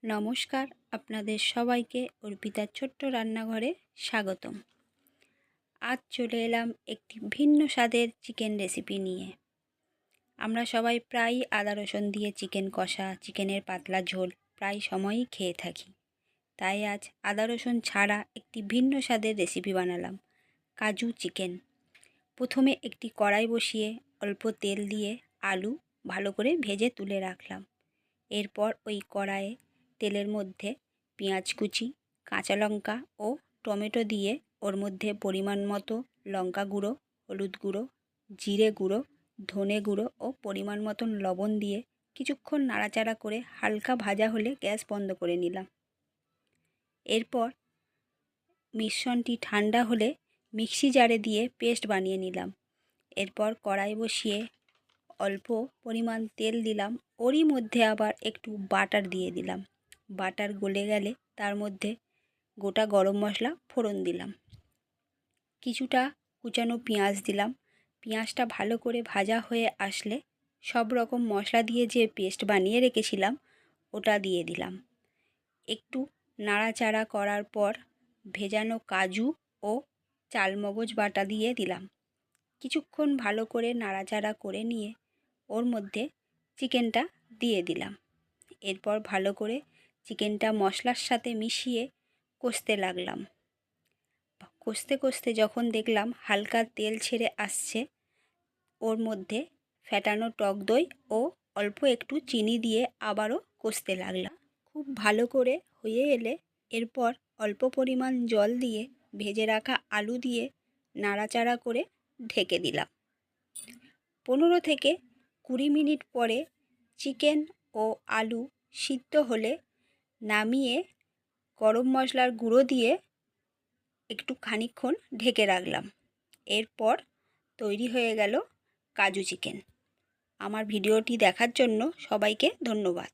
নমস্কার, আপনাদের সবাইকে অর্পিতার ছোট্ট রান্নাঘরে স্বাগতম। আজ চলে এলাম একটি ভিন্ন স্বাদের চিকেন রেসিপি নিয়ে। আমরা সবাই প্রায়ই আদা রসুন দিয়ে চিকেন কষা, চিকেনের পাতলা ঝোল প্রায় সময়ই খেয়ে থাকি। তাই আজ আদা রসুন ছাড়া একটি ভিন্ন স্বাদের রেসিপি বানালাম, কাজু চিকেন। প্রথমে একটি কড়াই বসিয়ে অল্প তেল দিয়ে আলু ভালো করে ভেজে তুলে রাখলাম। এরপর ওই কড়াইয়ে তেলের মধ্যে পেঁয়াজ কুচি, কাঁচা লঙ্কা ও টমেটো দিয়ে ওর মধ্যে পরিমাণ মতো লঙ্কা গুঁড়ো, হলুদ গুঁড়ো, জিরে গুঁড়ো, ধনে গুঁড়ো ও পরিমাণ মতন লবণ দিয়ে কিছুক্ষণ নাড়াচাড়া করে হালকা ভাজা হলে গ্যাস বন্ধ করে নিলাম। এরপর মিশ্রণটি ঠান্ডা হলে মিক্সি জারে দিয়ে পেস্ট বানিয়ে নিলাম। এরপর কড়াই বসিয়ে অল্প পরিমাণ তেল দিলাম, ওরই মধ্যে আবার একটু বাটার দিয়ে দিলাম। বাটার গলে গেলে তার মধ্যে গোটা গরম মশলা ফোড়ন দিলাম, কিছুটা কুচানো পেঁয়াজ দিলাম। পেঁয়াজটা ভালো করে ভাজা হয়ে আসলে সব রকম মশলা দিয়ে যে পেস্ট বানিয়ে রেখেছিলাম ওটা দিয়ে দিলাম। একটু নাড়াচাড়া করার পর ভেজানো কাজু ও চালমগজ বাটা দিয়ে দিলাম। কিছুক্ষণ ভালো করে নাড়াচাড়া করে নিয়ে ওর মধ্যে চিকেনটা দিয়ে দিলাম। এরপর ভালো করে চিকেনটা মশলার সাথে মিশিয়ে কষতে লাগলাম। কষতে কষতে যখন দেখলাম হালকা তেল ছেড়ে আসছে, ওর মধ্যে ফ্যাটানো টক দই ও অল্প একটু চিনি দিয়ে আবারও কষতে লাগলাম। খুব ভালো করে হয়ে এলে এরপর অল্প পরিমাণ জল দিয়ে ভেজে রাখা আলু দিয়ে নাড়াচাড়া করে ঢেকে দিলাম। 15 থেকে 20 মিনিট পরে চিকেন ও আলু সিদ্ধ হলে নামিয়ে গরম মশলার গুঁড়ো দিয়ে একটু খানিকক্ষণ ঢেকে রাখলাম। এরপর তৈরি হয়ে গেল কাজু চিকেন। আমার ভিডিওটি দেখার জন্য সবাইকে ধন্যবাদ।